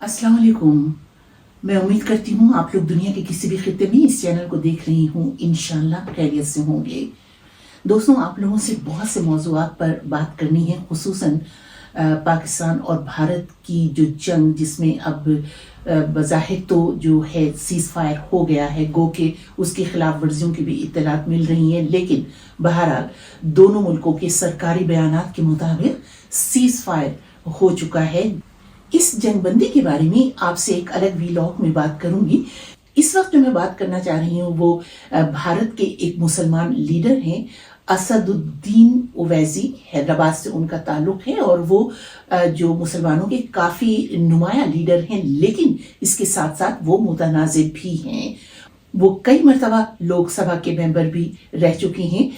अस्सलाम वालेकुम। मैं उम्मीद करती हूँ आप लोग दुनिया के किसी भी खित्ते में इस चैनल को देख रही हूँ, इंशाल्लाह खैरियत से होंगे। दोस्तों, आप लोगों से बहुत से मौज़ूआत पर बात करनी है, खुसूसन पाकिस्तान और भारत की जो जंग, जिसमें अब बज़ाहिर तो जो है सीज़ फायर हो गया है, गो के उसकी खिलाफ वर्जियों की भी इत्तलात मिल रही हैं, लेकिन बहरहाल दोनों मुल्कों के सरकारी बयानात के मुताबिक सीज़ फायर हो चुका है। इस जंगबंदी के बारे में आपसे एक अलग वीलॉग में बात करूंगी। इस वक्त जो मैं बात करना चाह रही हूँ वो भारत के एक मुसलमान लीडर हैं, असदुद्दीन ओवैसी। हैदराबाद से उनका ताल्लुक है और वो जो मुसलमानों के काफ़ी नुमाया लीडर हैं, लेकिन इसके साथ साथ वो मुतनाज़िर भी हैं। वो कई मरतबा लोकसभा के मेंबर भी रह चुके हैं।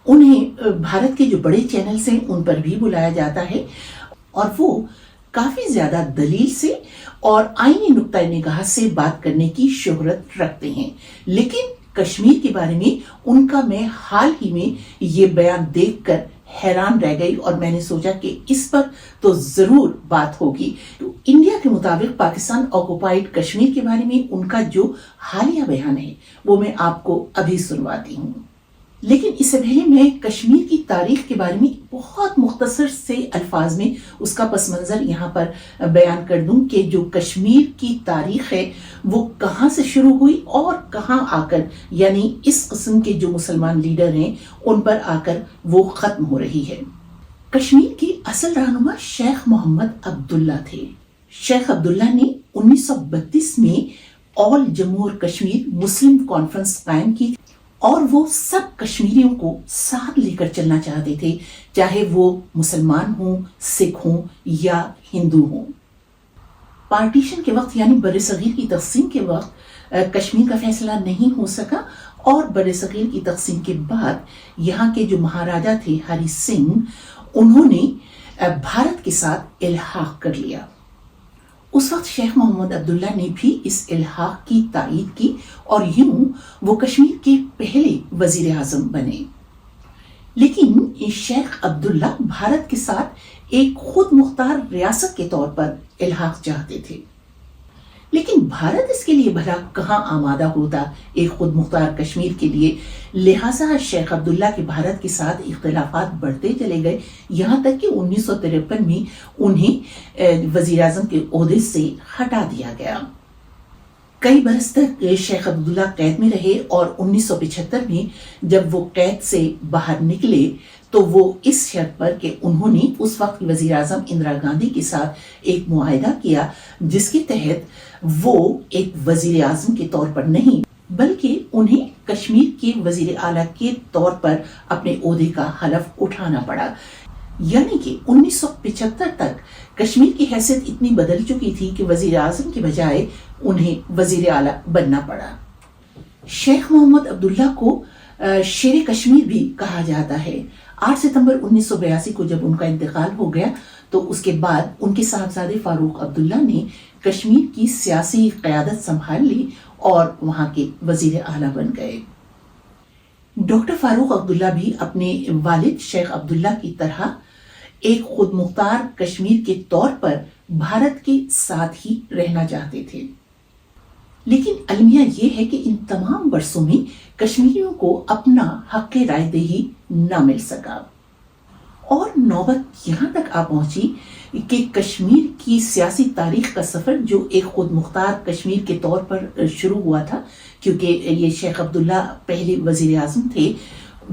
उन्हें भारत के जो बड़े चैनल्स हैं उन पर भी बुलाया जाता है और वो काफ़ी ज़्यादा दलील से और आईनी नुक्ता निगाह से बात करने की शोहरत रखते हैं। लेकिन कश्मीर के बारे में उनका मैं हाल ही में ये बयान देखकर हैरान रह गई और मैंने सोचा कि इस पर तो ज़रूर बात होगी। तो इंडिया के मुताबिक पाकिस्तान ऑक्युपाइड कश्मीर के बारे में उनका जो हालिया बयान है वो मैं आपको अभी सुनवाती हूँ। लेकिन इससे पहले मैं कश्मीर की तारीख के बारे में बहुत मुख्तसर से अल्फाज में उसका पस मंज़र यहाँ पर बयान कर दूं कि जो कश्मीर की तारीख है वो कहाँ से शुरू हुई और कहाँ आकर, यानी इस किस्म के जो मुसलमान लीडर हैं उन पर आकर वो ख़त्म हो रही है। कश्मीर की असल रहनुमा शेख मोहम्मद अब्दुल्ला थे। शेख अब्दुल्ला ने 1932 में ऑल जम्मू और कश्मीर मुस्लिम कॉन्फ्रेंस कायम की और वो सब कश्मीरियों को साथ लेकर चलना चाहते थे, चाहे वो मुसलमान हों, सिख हों या हिंदू हों। पार्टीशन के वक्त यानी बरसगीर की तकसीम के वक्त कश्मीर का फैसला नहीं हो सका और बरसगीर की तकसीम के बाद यहाँ के जो महाराजा थे हरि सिंह, उन्होंने भारत के साथ इल्हाक कर लिया। उस वक्त शेख मोहम्मद अब्दुल्ला ने भी इस इल्हाक की तायीद की और यूं वो कश्मीर के पहले वजीर आजम बने। लेकिन शेख अब्दुल्ला भारत के साथ एक खुद मुख्तार रियासत के तौर पर इल्हाक चाहते थे, लेकिन भारत इसके लिए भला कहाँ आमादा होता एक खुद मुख्तार कश्मीर के लिए। लिहाजा शेख अब्दुल्ला के भारत के साथ इख्तिलाफात बढ़ते चले गए, यहाँ तक कि 1953 में उन्हें वजीर आजम के ओहदे से हटा दिया गया। कई बरस तक शेख अब्दुल्ला कैद में रहे और 1975 में जब वो कैद से बाहर निकले तो वो इस शर्त पर कि उन्होंने उस वक्त की वजीर आजम इंदिरा गांधी के साथ एक मुआहिदा किया, जिसके तहत वो एक वजीर आजम के तौर पर नहीं बल्कि उन्हें कश्मीर के वजीर आला के तौर पर अपने ओहदे का हलफ उठाना पड़ा। यानी कि 1975 तक कश्मीर की हैसियत इतनी बदल चुकी थी कि वजीर आजम के बजाय उन्हें वजीर आला बनना पड़ा। शेख मोहम्मद अब्दुल्ला को शेर कश्मीर भी कहा जाता है। 8 सितंबर 1982 को जब उनका इंतकाल हो गया तो उसके बाद उनके साहबजादे फारूक अब्दुल्ला ने कश्मीर की सियासी क़यादत संभाल ली और वहाँ के वजीर आला बन गए। डॉक्टर फारूक अब्दुल्ला भी अपने वालिद शेख अब्दुल्ला की तरह एक खुद मुख्तार कश्मीर के तौर पर भारत के साथ ही रहना चाहते थे, लेकिन अलमिया ये है कि इन तमाम बरसों में कश्मीरियों को अपना हक़ रायदही न मिल सका और नौबत यहाँ तक आ पहुंची कि कश्मीर की सियासी तारीख का सफ़र जो एक खुद मुख्तार कश्मीर के तौर पर शुरू हुआ था, क्योंकि ये शेख अब्दुल्ला पहले वजीर आज़म थे,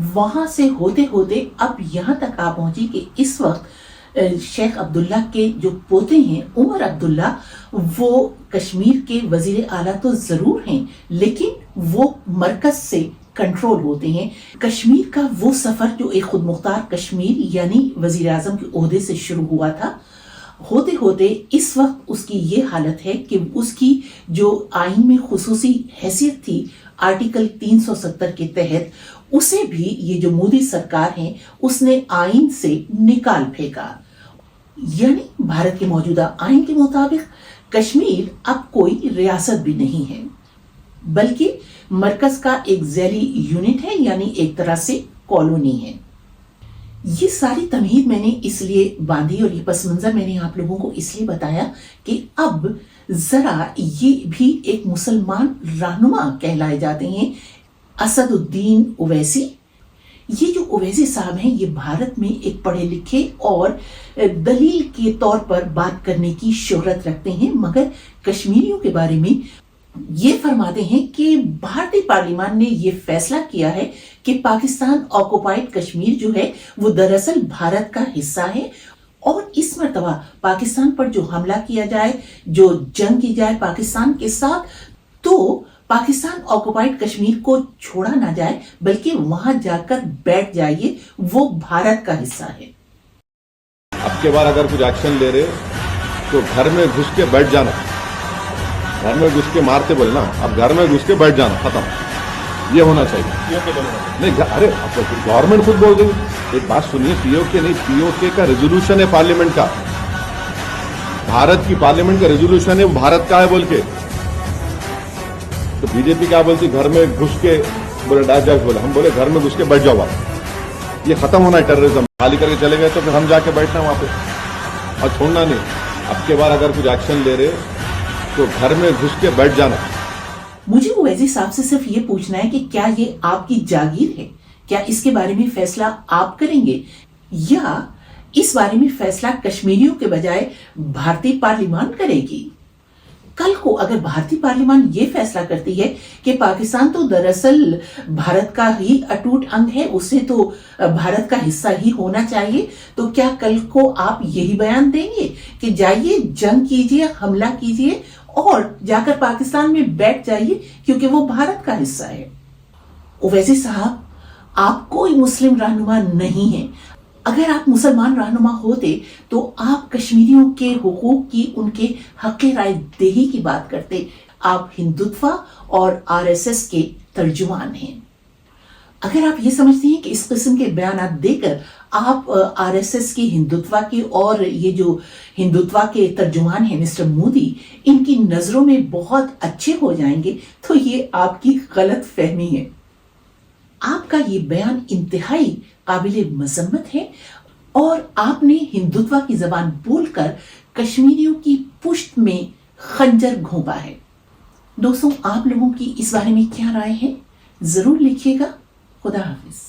वहाँ से होते होते अब यहाँ तक आ पहुंची कि इस वक्त शेख अब्दुल्ला के जो पोते हैं उमर अब्दुल्ला, वो कश्मीर के वजीर आला तो ज़रूर हैं लेकिन वो मरकज़ से कंट्रोल होते हैं। कश्मीर का वो सफ़र जो एक खुद मुख्तार कश्मीर यानी वजीर आज़म के ओहदे से शुरू हुआ था, होते होते इस वक्त उसकी ये हालत है कि उसकी जो आइन में खुसूसी हैसियत थी आर्टिकल 370 के तहत, उसे भी ये जो मोदी सरकार है उसने आइन से निकाल फेंका। यानी भारत के मौजूदा आइन के मुताबिक कश्मीर अब कोई रियासत भी नहीं है बल्कि मरकज का एक ज़ैली यूनिट है, यानी एक तरह से कॉलोनी है। ये सारी तमहीद मैंने इसलिए बांधी और ये पस मंज़र मैंने आप लोगों को इसलिए बताया कि अब ذرا یہ بھی ایک مسلمان رہنما کہلائے جاتے ہیں، اسد الدین اویسی۔ یہ جو اویسی صاحب ہیں یہ بھارت میں ایک پڑھے لکھے اور دلیل کے طور پر بات کرنے کی شہرت رکھتے ہیں، مگر کشمیریوں کے بارے میں یہ فرماتے ہیں کہ بھارتی پارلیمان نے یہ فیصلہ کیا ہے کہ پاکستان آکوپائیڈ کشمیر جو ہے وہ دراصل بھارت کا حصہ ہے، اور اس مرتبہ پاکستان پر جو حملہ کیا جائے، جو جنگ کی جائے پاکستان کے ساتھ، تو پاکستان آکوپائیڈ کشمیر کو چھوڑا نہ جائے بلکہ وہاں جا کر بیٹھ جائیے، وہ بھارت کا حصہ ہے۔ اب کے بار اگر کچھ ایکشن لے رہے تو گھر میں گھس کے بیٹھ جانا، گھر میں گھس کے مارتے بولے نا، اب گھر میں گھس کے بیٹھ جانا، ختم، یہ ہونا چاہیے۔ نہیں ارے گورنمنٹ خود بول گئی، ایک بات سنیے، پی او کے نہیں، پی او کے کا ریزولوشن ہے پارلیمنٹ کا، بھارت کی پارلیمنٹ کا ریزولوشن ہے، وہ بھارت کا ہے بول کے، تو بی جے پی کیا بولتی، گھر میں گھس کے بولے ڈاک جاک بولے، ہم بولے گھر میں گھس کے بیٹھ جاؤ آپ، یہ ختم ہونا ہے ٹیررزم، خالی کر کے چلے گئے تو پھر ہم جا کے بیٹھنا وہاں پہ اور چھوڑنا نہیں۔ اب کے بار اگر کچھ ایکشن لے رہے تو گھر میں گھس کے بیٹھ جانا۔ مجھے اویسی صاحب سے صرف یہ پوچھنا ہے کہ کیا یہ آپ کی جاگیر ہے؟ کیا اس کے بارے میں فیصلہ آپ کریں گے یا اس بارے میں فیصلہ کشمیریوں کے بجائے بھارتی پارلیمان کرے گی؟ کل کو اگر بھارتی پارلیمان یہ فیصلہ کرتی ہے کہ پاکستان تو دراصل بھارت کا ہی اٹوٹ انگ ہے، اسے تو بھارت کا حصہ ہی ہونا چاہیے، تو کیا کل کو آپ یہی بیان دیں گے کہ جائیے جنگ کیجیے، حملہ کیجیے اور جا کر پاکستان میں بیٹھ جائیے کیونکہ وہ بھارت کا حصہ ہے؟ اویسی صاحب، آپ کوئی مسلم رہنما نہیں ہیں۔ اگر آپ مسلمان رہنما ہوتے تو آپ کشمیریوں کے حقوق کی، ان کے حق رائے دہی کی بات کرتے۔ آپ ہندوتوا اور آر ایس ایس کے ترجمان ہیں۔ اگر آپ یہ سمجھتے ہیں کہ اس قسم کے بیانات دے کر آپ آر ایس ایس کی، ہندوتوا کی اور یہ جو ہندوتوا کے ترجمان ہیں مسٹر مودی، ان کی نظروں میں بہت اچھے ہو جائیں گے، تو یہ آپ کی غلط فہمی ہے۔ آپ کا یہ بیان انتہائی قابل مذمت ہے اور آپ نے ہندوتوا کی زبان بول کر کشمیریوں کی پشت میں خنجر گھونپا ہے۔ دوستوں، آپ لوگوں کی اس بارے میں کیا رائے ہے؟ ضرور لکھیے گا۔ خدا حافظ۔